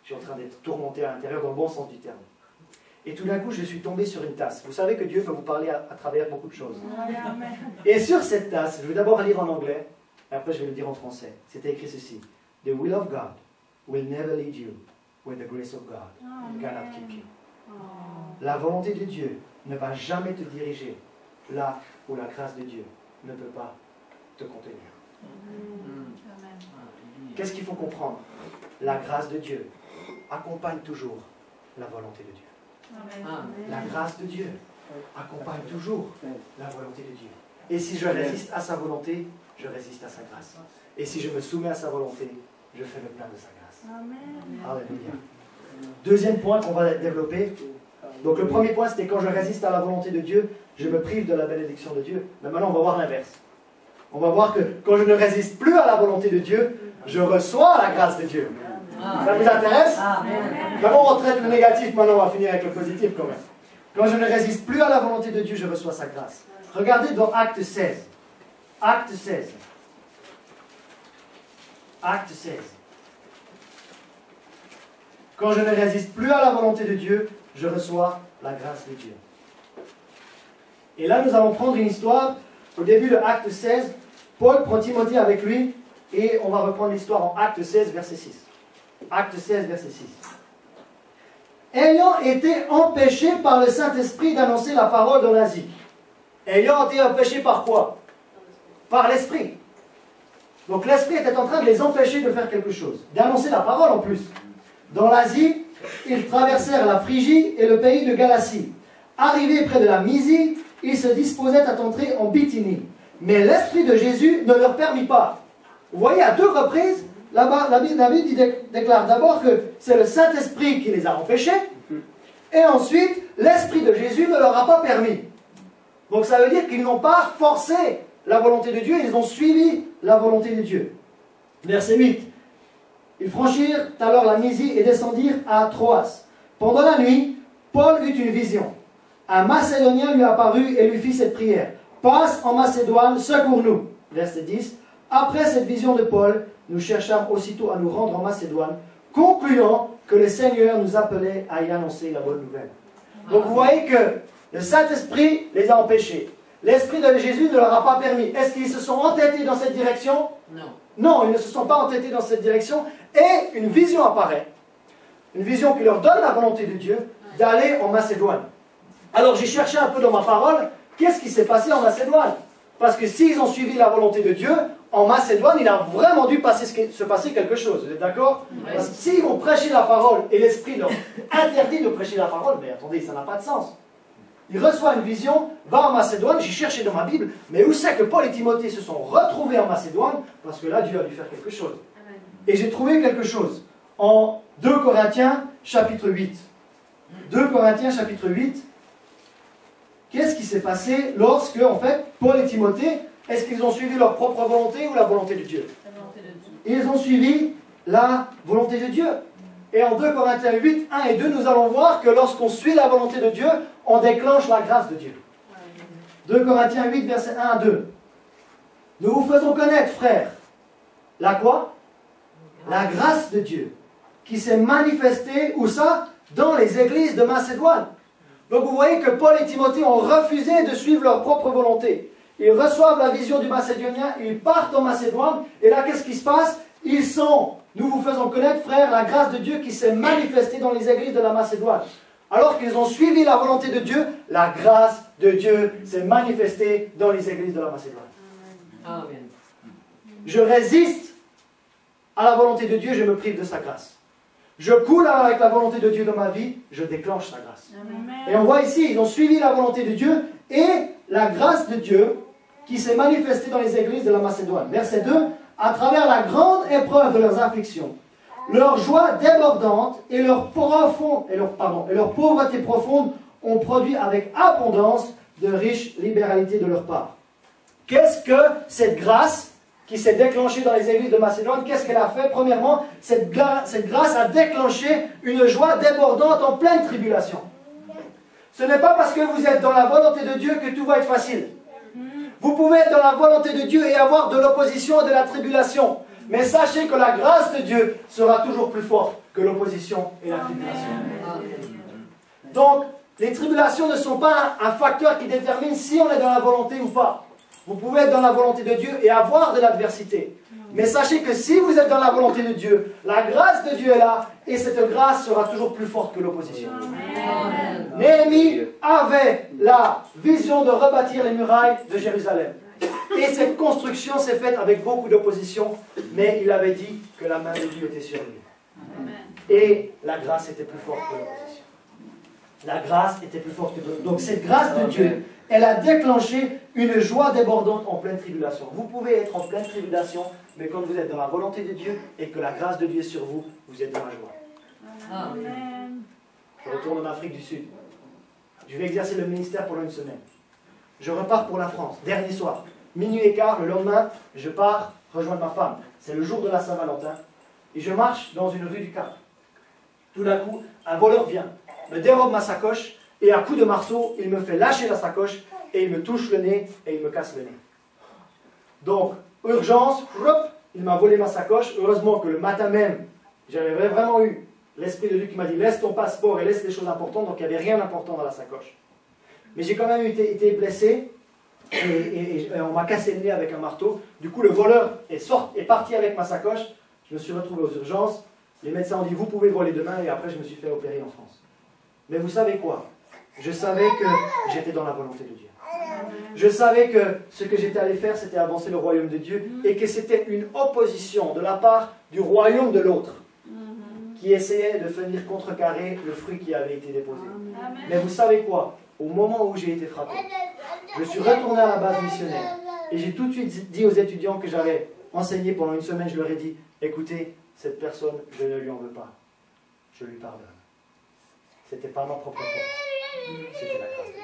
Je suis en train d'être tourmenté à l'intérieur, dans le bon sens du terme. Et tout d'un coup, je suis tombé sur une tasse. Vous savez que Dieu peut vous parler à travers beaucoup de choses. Et sur cette tasse, je vais d'abord lire en anglais, et après je vais le dire en français. C'était écrit ceci. The will of God will never lead you where the grace of God cannot keep you. La volonté de Dieu ne va jamais te diriger là où la grâce de Dieu ne peut pas te contenir. Qu'est-ce qu'il faut comprendre? La grâce de Dieu accompagne toujours la volonté de Dieu. La grâce de Dieu accompagne toujours la volonté de Dieu. Et si je résiste à sa volonté, je résiste à sa grâce. Et si je me soumets à sa volonté, je fais le plein de sa grâce. Alléluia. Deuxième point qu'on va développer. Donc le premier point, c'était quand je résiste à la volonté de Dieu, je me prive de la bénédiction de Dieu. Mais maintenant, on va voir l'inverse. On va voir que quand je ne résiste plus à la volonté de Dieu, je reçois la grâce de Dieu. Ça vous intéresse? D'abord, on traite le négatif, maintenant on va finir avec le positif quand même. Quand je ne résiste plus à la volonté de Dieu, je reçois sa grâce. Regardez dans Acte 16. Acte 16. Acte 16. Quand je ne résiste plus à la volonté de Dieu, je reçois la grâce de Dieu. Et là, nous allons prendre une histoire. Au début de Acte 16, Paul prend Timothée avec lui et on va reprendre l'histoire en Acte 16, verset 6. Acte 16, verset 6. Ayant été empêchés par le Saint-Esprit d'annoncer la parole dans l'Asie. Ayant été empêchés par quoi? Par l'Esprit. Donc l'Esprit était en train de les empêcher de faire quelque chose, d'annoncer la parole en plus. Dans l'Asie, ils traversèrent la Phrygie et le pays de Galatie. Arrivés près de la Mysie, ils se disposaient à entrer en Bithynie. Mais l'Esprit de Jésus ne leur permit pas. Vous voyez, à deux reprises, là-bas, la Bible déclare d'abord que c'est le Saint-Esprit qui les a empêchés, et ensuite, l'Esprit de Jésus ne leur a pas permis. Donc ça veut dire qu'ils n'ont pas forcé la volonté de Dieu, ils ont suivi la volonté de Dieu. Verset 8. Ils franchirent alors la Mysie et descendirent à Troas. Pendant la nuit, Paul eut une vision. Un Macédonien lui apparut et lui fit cette prière. Passe en Macédoine, secours-nous. Verset 10. Après cette vision de Paul, nous cherchâmes aussitôt à nous rendre en Macédoine, concluant que le Seigneur nous appelait à y annoncer la bonne nouvelle. Donc vous voyez que le Saint-Esprit les a empêchés. L'Esprit de Jésus ne leur a pas permis. Est-ce qu'ils se sont entêtés dans cette direction? Non. Non, ils ne se sont pas entêtés dans cette direction. Et une vision apparaît. Une vision qui leur donne la volonté de Dieu d'aller en Macédoine. Alors j'ai cherché un peu dans ma parole, qu'est-ce qui s'est passé en Macédoine? Parce que s'ils ont suivi la volonté de Dieu, en Macédoine, il a vraiment dû se passer quelque chose. Vous êtes d'accord? Parce que s'ils vont prêcher la parole et l'Esprit leur interdit de prêcher la parole, mais attendez, ça n'a pas de sens. Il reçoit une vision, va en Macédoine, j'ai cherché dans ma Bible, mais où c'est que Paul et Timothée se sont retrouvés en Macédoine? Parce que là, Dieu a dû faire quelque chose. Et j'ai trouvé quelque chose en 2 Corinthiens chapitre 8. 2 Corinthiens chapitre 8. Qu'est-ce qui s'est passé lorsque, en fait, Paul et Timothée, est-ce qu'ils ont suivi leur propre volonté ou la volonté de Dieu? La volonté de Dieu. Ils ont suivi la volonté de Dieu. Et en 2 Corinthiens 8, 1 et 2, nous allons voir que lorsqu'on suit la volonté de Dieu, on déclenche la grâce de Dieu. 2 Corinthiens 8, versets 1 à 2. Nous vous faisons connaître, frères, la quoi? La grâce de Dieu, qui s'est manifestée, où ça? Dans les églises de Macédoine. Donc vous voyez que Paul et Timothée ont refusé de suivre leur propre volonté. Ils reçoivent la vision du Macédonien, ils partent en Macédoine, et là qu'est-ce qui se passe? Nous vous faisons connaître, frères, la grâce de Dieu qui s'est manifestée dans les églises de la Macédoine. Alors qu'ils ont suivi la volonté de Dieu, la grâce de Dieu s'est manifestée dans les églises de la Macédoine. Amen. Je résiste à la volonté de Dieu, je me prive de sa grâce. Je coule avec la volonté de Dieu dans ma vie, je déclenche sa grâce. Et on voit ici, ils ont suivi la volonté de Dieu et la grâce de Dieu qui s'est manifestée dans les églises de la Macédoine. Verset 2, à travers la grande épreuve de leurs afflictions, leur joie débordante et leur pauvreté profonde ont produit avec abondance de riches libéralités de leur part. Qu'est-ce que cette grâce qui s'est déclenchée dans les églises de Macédoine, qu'est-ce qu'elle a fait? Premièrement, cette grâce a déclenché une joie débordante en pleine tribulation. Ce n'est pas parce que vous êtes dans la volonté de Dieu que tout va être facile. Vous pouvez être dans la volonté de Dieu et avoir de l'opposition et de la tribulation. Mais sachez que la grâce de Dieu sera toujours plus forte que l'opposition et la tribulation. Donc, les tribulations ne sont pas un facteur qui détermine si on est dans la volonté ou pas. Vous pouvez être dans la volonté de Dieu et avoir de l'adversité. Mais sachez que si vous êtes dans la volonté de Dieu, la grâce de Dieu est là et cette grâce sera toujours plus forte que l'opposition. Néhémie avait la vision de rebâtir les murailles de Jérusalem. Et cette construction s'est faite avec beaucoup d'opposition, mais il avait dit que la main de Dieu était sur lui. Et la grâce était plus forte que l'opposition. La grâce était plus forte que l'opposition. Donc cette grâce de Dieu, elle a déclenché une joie débordante en pleine tribulation. Vous pouvez être en pleine tribulation, mais quand vous êtes dans la volonté de Dieu et que la grâce de Dieu est sur vous, vous êtes dans la joie. Amen. Je retourne en Afrique du Sud. Je vais exercer le ministère pendant une semaine. Je repars pour la France, dernier soir. Minuit et quart, le lendemain, je pars rejoindre ma femme. C'est le jour de la Saint-Valentin. Et je marche dans une rue du Cap. Tout d'un coup, un voleur vient, me dérobe ma sacoche, et à coup de marteau, il me fait lâcher la sacoche, et il me touche le nez, et il me casse le nez. Donc, urgence, il m'a volé ma sacoche. Heureusement que le matin même, j'avais vraiment eu l'Esprit de Dieu qui m'a dit, laisse ton passeport et laisse les choses importantes, donc il n'y avait rien d'important dans la sacoche. Mais j'ai quand même été blessé, et on m'a cassé le nez avec un marteau. Du coup, le voleur est parti avec ma sacoche. Je me suis retrouvé aux urgences. Les médecins ont dit, vous pouvez voler demain, et après je me suis fait opérer en France. Mais vous savez quoi? Je savais que j'étais dans la volonté de Dieu. Je savais que ce que j'étais allé faire, c'était avancer le royaume de Dieu, et que c'était une opposition de la part du royaume de l'autre, qui essayait de venir contrecarrer le fruit qui avait été déposé. Mais vous savez quoi? Au moment où j'ai été frappé, je suis retourné à la base missionnaire, et j'ai tout de suite dit aux étudiants que j'avais enseigné pendant une semaine, je leur ai dit, écoutez, cette personne, je ne lui en veux pas. Je lui pardonne. Ce n'était pas ma propre force. C'était la grâce de Dieu.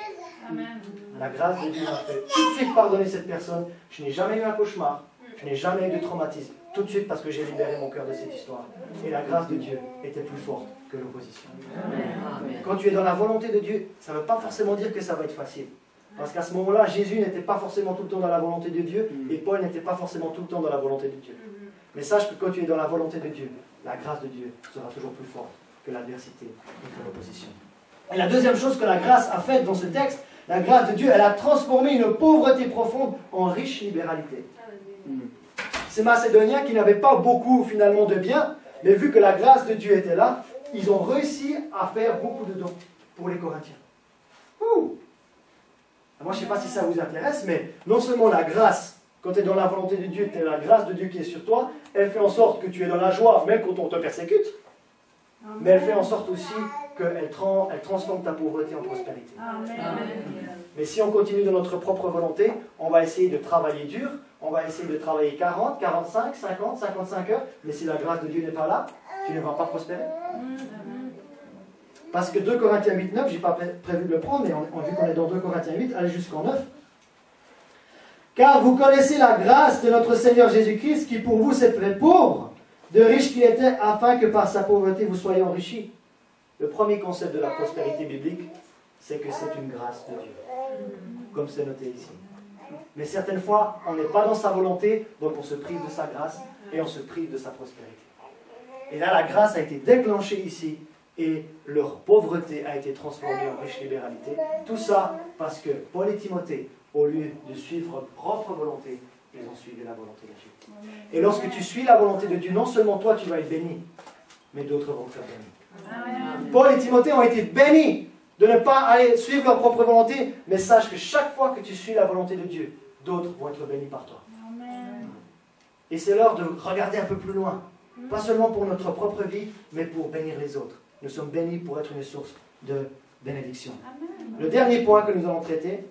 Amen. La grâce de Dieu m'a fait tout de suite pardonner cette personne. Je n'ai jamais eu un cauchemar. Je n'ai jamais eu de traumatisme. Tout de suite parce que j'ai libéré mon cœur de cette histoire. Et la grâce de Dieu était plus forte que l'opposition. Quand tu es dans la volonté de Dieu, ça ne veut pas forcément dire que ça va être facile. Parce qu'à ce moment-là, Jésus n'était pas forcément tout le temps dans la volonté de Dieu et Paul n'était pas forcément tout le temps dans la volonté de Dieu. Mais sache que quand tu es dans la volonté de Dieu, la grâce de Dieu sera toujours plus forte que l'adversité et que l'opposition. Et la deuxième chose que la grâce a faite dans ce texte, la grâce de Dieu, elle a transformé une pauvreté profonde en riche libéralité. Ces Macédoniens qui n'avaient pas beaucoup finalement de biens, mais vu que la grâce de Dieu était là, ils ont réussi à faire beaucoup de dons pour les Corinthiens. Ouh. Moi je ne sais pas si ça vous intéresse, mais non seulement la grâce, quand tu es dans la volonté de Dieu, tu as la grâce de Dieu qui est sur toi, elle fait en sorte que tu es dans la joie même quand on te persécute, mais elle fait en sorte aussi qu'elle transforme ta pauvreté en prospérité. Mais si on continue dans notre propre volonté, on va essayer de travailler dur, on va essayer de travailler 40, 45, 50, 55 heures, mais si la grâce de Dieu n'est pas là, tu ne vas pas prospérer. Parce que 2 Corinthiens 8, 9, je n'ai pas prévu de le prendre, mais vu qu'on est dans 2 Corinthiens 8, allez jusqu'en 9. Car vous connaissez la grâce de notre Seigneur Jésus-Christ, qui pour vous s'est fait pauvre, de riche qu'il était, afin que par sa pauvreté vous soyez enrichis. Le premier concept de la prospérité biblique, c'est que c'est une grâce de Dieu, comme c'est noté ici. Mais certaines fois, on n'est pas dans sa volonté, donc on se prive de sa grâce et on se prive de sa prospérité. Et là, la grâce a été déclenchée ici et leur pauvreté a été transformée en riche libéralité. Tout ça parce que Paul et Timothée, au lieu de suivre leur propre volonté, ils ont suivi la volonté de Dieu. Et lorsque tu suis la volonté de Dieu, non seulement toi tu vas être béni, mais d'autres vont être bénis. Paul et Timothée ont été bénis de ne pas aller suivre leur propre volonté, mais sache que chaque fois que tu suis la volonté de Dieu, d'autres vont être bénis par toi. Et c'est l'heure de regarder un peu plus loin. Pas seulement pour notre propre vie, mais pour bénir les autres. Nous sommes bénis pour être une source de bénédiction. Le dernier point que nous allons traiter,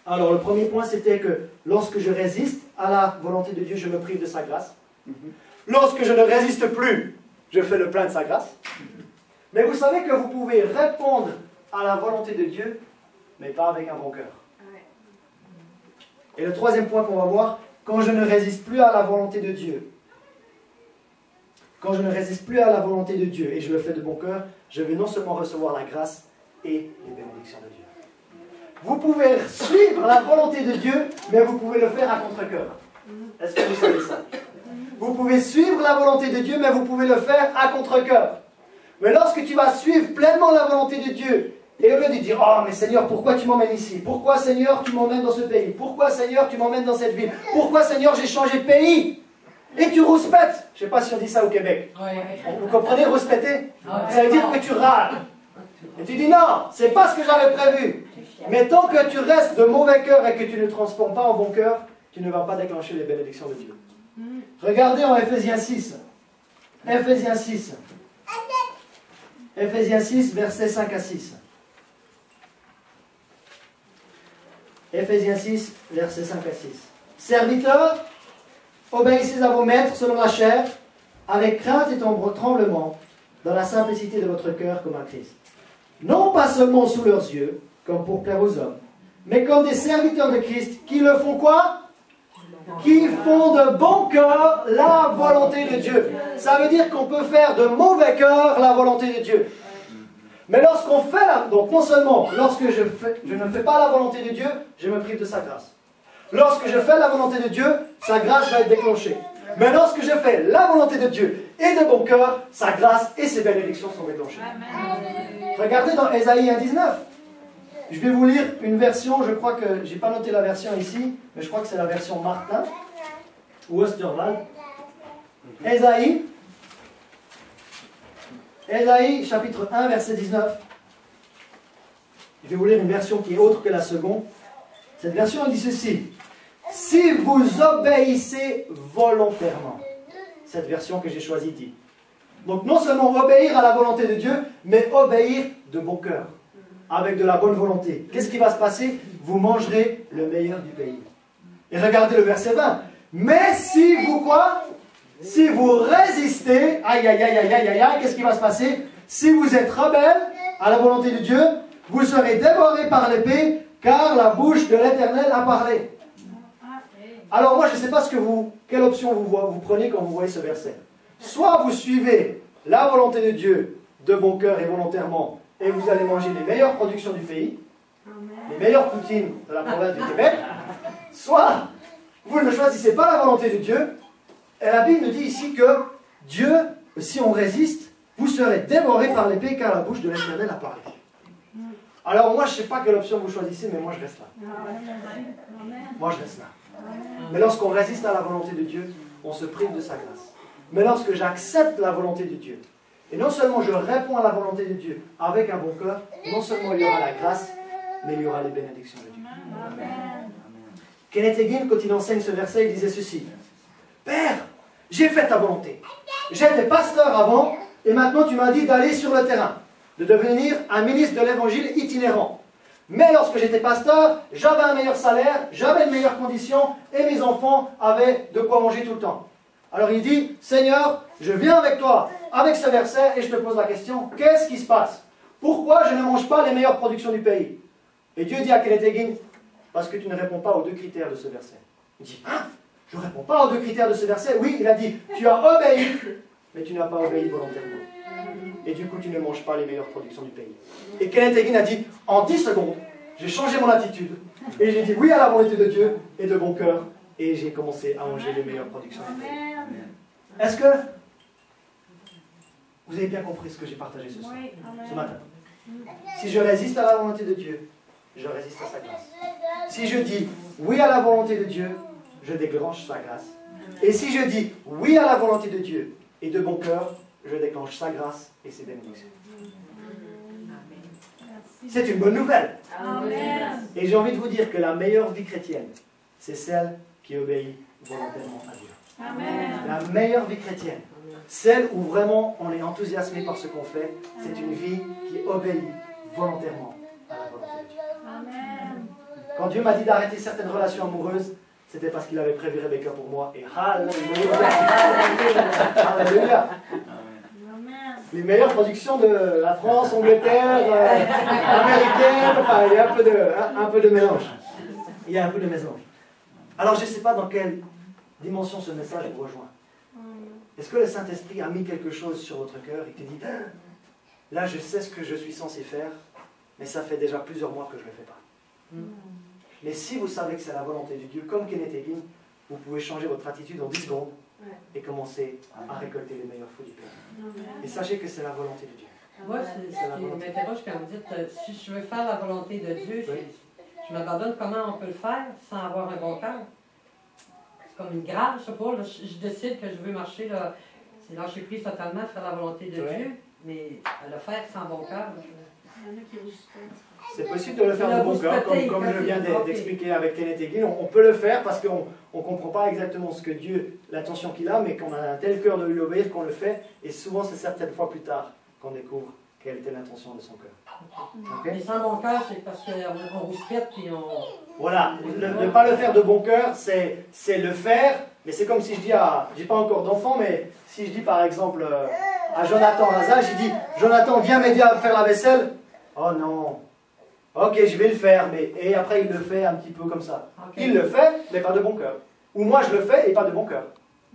alors le premier point c'était que lorsque je résiste à la volonté de Dieu, je me prive de sa grâce. Lorsque je ne résiste plus, je fais le plein de sa grâce. Mais vous savez que vous pouvez répondre à la volonté de Dieu, mais pas avec un bon cœur. Et le troisième point qu'on va voir, quand je ne résiste plus à la volonté de Dieu, quand je ne résiste plus à la volonté de Dieu et je le fais de bon cœur, je vais non seulement recevoir la grâce et les bénédictions de Dieu. Vous pouvez suivre la volonté de Dieu, mais vous pouvez le faire à contre-cœur. Est-ce que vous savez ça? Vous pouvez suivre la volonté de Dieu, mais vous pouvez le faire à contre-cœur. Mais lorsque tu vas suivre pleinement la volonté de Dieu, et au lieu de dire « Oh, mais Seigneur, pourquoi tu m'emmènes ici? Pourquoi, Seigneur, tu m'emmènes dans ce pays? Pourquoi, Seigneur, tu m'emmènes dans cette ville? Pourquoi, Seigneur, j'ai changé de pays ?» Et tu rouspètes. Je ne sais pas si on dit ça au Québec. Vous comprenez, rouspéter? Ça veut dire que tu râles. Et tu dis « Non, c'est pas ce que j'avais prévu. » Mais tant que tu restes de mauvais cœur et que tu ne transformes pas en bon cœur, tu ne vas pas déclencher les bénédictions de Dieu. Regardez en Éphésiens 6. Éphésiens 6. Éphésiens 6, versets 5 à 6. Éphésiens 6, versets 5 à 6. Serviteurs, obéissez à vos maîtres selon la chair, avec crainte et tremblement, dans la simplicité de votre cœur comme à Christ. Non pas seulement sous leurs yeux, comme pour plaire aux hommes, mais comme des serviteurs de Christ, qui le font quoi? Qui font de bon cœur la volonté de Dieu. Ça veut dire qu'on peut faire de mauvais cœur la volonté de Dieu. Mais lorsqu'on fait, donc non seulement lorsque je ne fais pas la volonté de Dieu, je me prive de sa grâce. Lorsque je fais la volonté de Dieu, sa grâce va être déclenchée. Mais lorsque je fais la volonté de Dieu et de bon cœur, sa grâce et ses bénédictions sont déclenchées. Regardez dans Ésaïe 1,19. Je vais vous lire une version, je crois que, je n'ai pas noté la version ici, mais je crois que c'est la version Martin, ou Osterwald. Ésaïe, chapitre 1, verset 19. Je vais vous lire une version qui est autre que la seconde. Cette version dit ceci. Si vous obéissez volontairement. Cette version que j'ai choisie dit. Donc non seulement obéir à la volonté de Dieu, mais obéir de bon cœur. Avec de la bonne volonté. Qu'est-ce qui va se passer? Vous mangerez le meilleur du pays. Et regardez le verset 20. Mais si vous quoi? Si vous résistez, aïe aïe aïe aïe aïe aïe, qu'est-ce qui va se passer? Si vous êtes rebelle à la volonté de Dieu, vous serez dévorés par l'épée, car la bouche de l'Éternel a parlé. Alors moi, je ne sais pas quelle option vous prenez quand vous voyez ce verset. Soit vous suivez la volonté de Dieu de bon cœur et volontairement, et vous allez manger les meilleures productions du pays, les meilleures poutines de la province du Québec, soit vous ne choisissez pas la volonté de Dieu, et la Bible nous dit ici que Dieu, si on résiste, vous serez dévorés par l'épée, car la bouche de l'Éternel a parlé. Alors moi, je ne sais pas quelle option vous choisissez, mais moi je reste là. Moi je reste là. Mais lorsqu'on résiste à la volonté de Dieu, on se prive de sa grâce. Mais lorsque j'accepte la volonté de Dieu, et non seulement je réponds à la volonté de Dieu avec un bon cœur, non seulement il y aura la grâce, mais il y aura les bénédictions de Dieu. Kenneth Hagin, quand il enseigne ce verset, il disait ceci. Père, j'ai fait ta volonté. J'étais pasteur avant, et maintenant tu m'as dit d'aller sur le terrain, de devenir un ministre de l'évangile itinérant. Mais lorsque j'étais pasteur, j'avais un meilleur salaire, j'avais de meilleures conditions, et mes enfants avaient de quoi manger tout le temps. Alors il dit, Seigneur, je viens avec toi, avec ce verset, et je te pose la question, qu'est-ce qui se passe? Pourquoi je ne mange pas les meilleures productions du pays? Et Dieu dit à Kenneth Hagin, parce que tu ne réponds pas aux 2 critères de ce verset. Il dit, hein? Je ne réponds pas aux 2 critères de ce verset? Oui, il a dit, tu as obéi, mais tu n'as pas obéi volontairement. Et du coup, tu ne manges pas les meilleures productions du pays. Et Kenneth Hagin a dit, en 10 secondes, j'ai changé mon attitude, et j'ai dit oui à la volonté de Dieu, et de bon cœur, et j'ai commencé à manger les meilleures productions du pays. Est-ce que vous avez bien compris ce que j'ai partagé ce matin? Si je résiste à la volonté de Dieu, je résiste à sa grâce. Si je dis oui à la volonté de Dieu, je déclenche sa grâce. Et si je dis oui à la volonté de Dieu et de bon cœur, je déclenche sa grâce et ses bénédictions. C'est une bonne nouvelle. Amen. Et j'ai envie de vous dire que la meilleure vie chrétienne, c'est celle qui obéit volontairement à Dieu. Amen. La meilleure vie chrétienne, celle où vraiment on est enthousiasmé par ce qu'on fait, c'est une vie qui obéit volontairement à la volonté de Dieu. Amen. Quand Dieu m'a dit d'arrêter certaines relations amoureuses, c'était parce qu'il avait prévu Rebecca pour moi. Et Alléluia! Alléluia! Les meilleures productions de la France, Angleterre, américaine, enfin, il y a un peu de mélange. Il y a un peu de mélange. Alors, je ne sais pas dans quelle dimension ce message vous rejoint. Est-ce que le Saint-Esprit a mis quelque chose sur votre cœur et te dit, là, je sais ce que je suis censé faire, mais ça fait déjà plusieurs mois que je ne le fais pas. Mais si vous savez que c'est la volonté de Dieu, comme Kenneth Hagin, vous pouvez changer votre attitude en 10 secondes et commencer à récolter les meilleurs fruits du pays. Et sachez que c'est la volonté de Dieu. Moi, ce qui m'interroge quand vous dites, si je veux faire la volonté de Dieu, je m'abandonne, comment on peut le faire sans avoir un bon cœur? C'est comme une grave, je sais pas, là, je décide que je veux marcher, là, c'est lâcher prise totalement, faire la volonté de Dieu, mais le faire sans bon cœur. C'est possible de le faire de bon cœur, comme je viens d'expliquer avec Kenneth Hagin. On peut le faire parce qu'on ne comprend pas exactement ce que Dieu, l'intention qu'il a, mais qu'on a un tel cœur de lui obéir qu'on le fait. Et souvent, c'est certaines fois plus tard qu'on découvre quelle était l'intention de son cœur. Okay? Mais sans bon cœur, c'est parce qu'on rouspète puis on... Voilà, ne pas le faire de bon cœur, c'est le faire, mais c'est comme si je dis à... J'ai pas encore d'enfant, mais si je dis par exemple à Jonathan Raza, j'ai dit, Jonathan, viens m'aider à faire la vaisselle. Oh non. Ok, je vais le faire, mais... Et après, il le fait un petit peu comme ça. Okay. Il le fait, mais pas de bon cœur. Ou moi, je le fais et pas de bon cœur.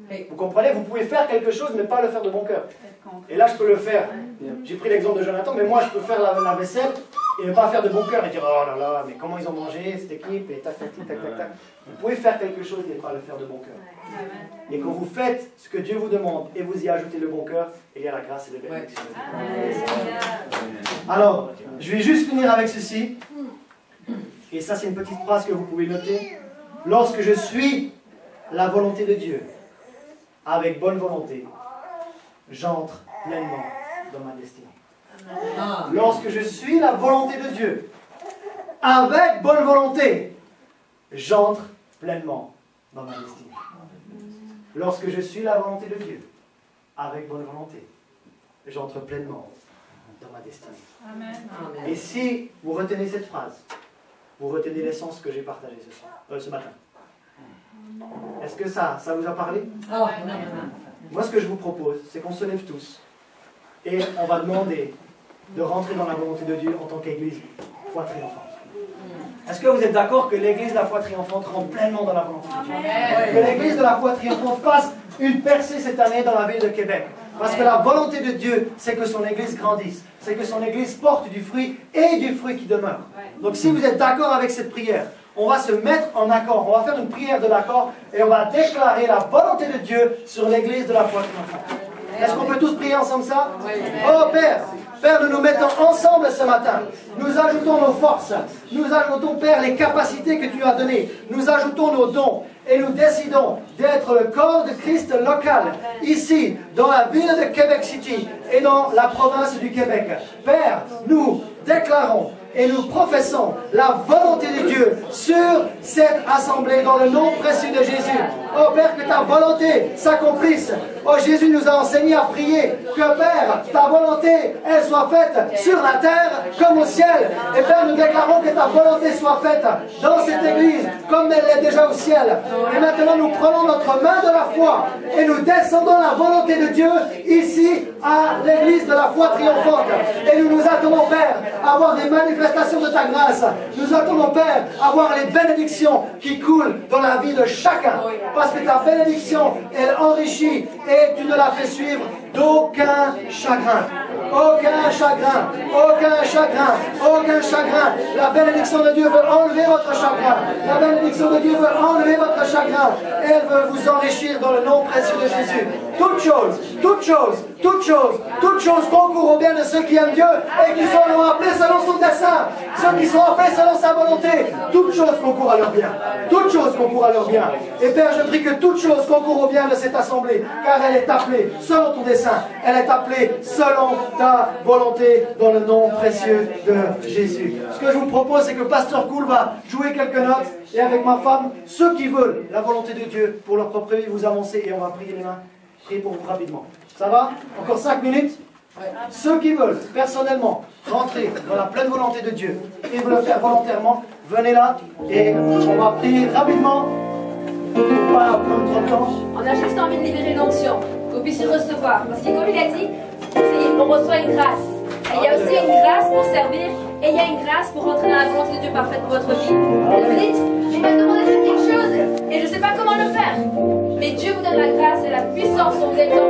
Okay. Vous comprenez? Vous pouvez faire quelque chose, mais pas le faire de bon cœur. Et là, je peux le faire. J'ai pris l'exemple de Jonathan, mais moi, je peux faire la vaisselle et ne pas faire de bon cœur et dire, oh là là, mais comment ils ont mangé, cette équipe, et tac, tac, tac, tac, tac. Vous pouvez faire quelque chose et ne pas le faire de bon cœur. Et quand vous faites ce que Dieu vous demande et vous y ajoutez le bon cœur, il y a la grâce et les bénédictions. Alors, je vais juste finir avec ceci. Et ça, c'est une petite phrase que vous pouvez noter. Lorsque je suis la volonté de Dieu, avec bonne volonté, j'entre pleinement dans ma destinée. Lorsque je suis la volonté de Dieu, avec bonne volonté, j'entre pleinement dans ma destinée. Lorsque je suis la volonté de Dieu, avec bonne volonté, j'entre pleinement dans ma destinée. Amen. Et si vous retenez cette phrase, vous retenez l'essence que j'ai partagée ce matin. Est-ce que ça vous a parlé? Moi, ce que je vous propose, c'est qu'on se lève tous et on va demander de rentrer dans la volonté de Dieu en tant qu'Église foi triomphante. Est-ce que vous êtes d'accord que l'Église de la foi triomphante rentre pleinement dans la volonté de Dieu? Que l'Église de la foi triomphante fasse une percée cette année dans la ville de Québec. Parce que la volonté de Dieu, c'est que son Église grandisse. C'est que son Église porte du fruit et du fruit qui demeure. Donc si vous êtes d'accord avec cette prière, on va se mettre en accord. On va faire une prière de l'accord et on va déclarer la volonté de Dieu sur l'Église de la foi triomphante. Est-ce qu'on peut tous prier ensemble ça? Oh Père! Père, nous nous mettons ensemble ce matin. Nous ajoutons nos forces. Nous ajoutons, Père, les capacités que tu nous as données. Nous ajoutons nos dons. Et nous décidons d'être le corps de Christ local, ici, dans la ville de Québec City et dans la province du Québec. Père, nous déclarons et nous professons la volonté de Dieu sur cette assemblée dans le nom précieux de Jésus. Oh Père, que ta volonté s'accomplisse. Oh Jésus nous a enseigné à prier que Père, ta volonté, elle soit faite sur la terre comme au ciel. Et Père, nous déclarons que ta volonté soit faite dans cette église comme elle l'est déjà au ciel. Et maintenant, nous prenons notre main de la foi et nous descendons la volonté de Dieu ici à l'église de la foi triomphante. Et nous nous attendons, Père, à avoir des manifestations de ta grâce. Nous attendons, Père, à voir les bénédictions qui coulent dans la vie de chacun. Parce que ta bénédiction, elle enrichit et tu ne la fais suivre d'aucun chagrin. Aucun chagrin, aucun chagrin, aucun chagrin. La bénédiction de Dieu veut enlever votre chagrin. La bénédiction de Dieu veut enlever votre chagrin. Elle veut vous enrichir dans le nom précieux de Jésus. Toutes choses, toutes choses, toutes choses, toutes choses concourent au bien de ceux qui aiment Dieu et qui sont appelés selon son dessein. Ceux qui sont appelés selon sa volonté. Toutes choses concourent à leur bien. Toutes choses concourent à leur bien. Et Père, je prie que toutes choses concourent au bien de cette assemblée, car elle est appelée selon ton dessein. Elle est appelée selon ta volonté dans le nom précieux de Jésus. Ce que je vous propose, c'est que Pasteur Cool va jouer quelques notes et avec ma femme, ceux qui veulent la volonté de Dieu pour leur propre vie, vous avancez et on va prier les mains. Priez pour vous rapidement. Ça va? Encore 5 minutes? Ceux qui veulent personnellement rentrer dans la pleine volonté de Dieu et vous le faire volontairement, venez là et on va prier rapidement pour ne pas prendre trop de temps. On a juste envie de libérer l'onction, que vous puissiez recevoir. Parce que comme il a dit, on reçoit une grâce. Et il y a aussi une grâce pour servir et il y a une grâce pour rentrer dans la volonté de Dieu parfaite pour votre vie. Et vous dites, je vais demander de faire quelque chose et je ne sais pas comment le faire. Mais Dieu vous donne la grâce et la puissance dont vous êtes en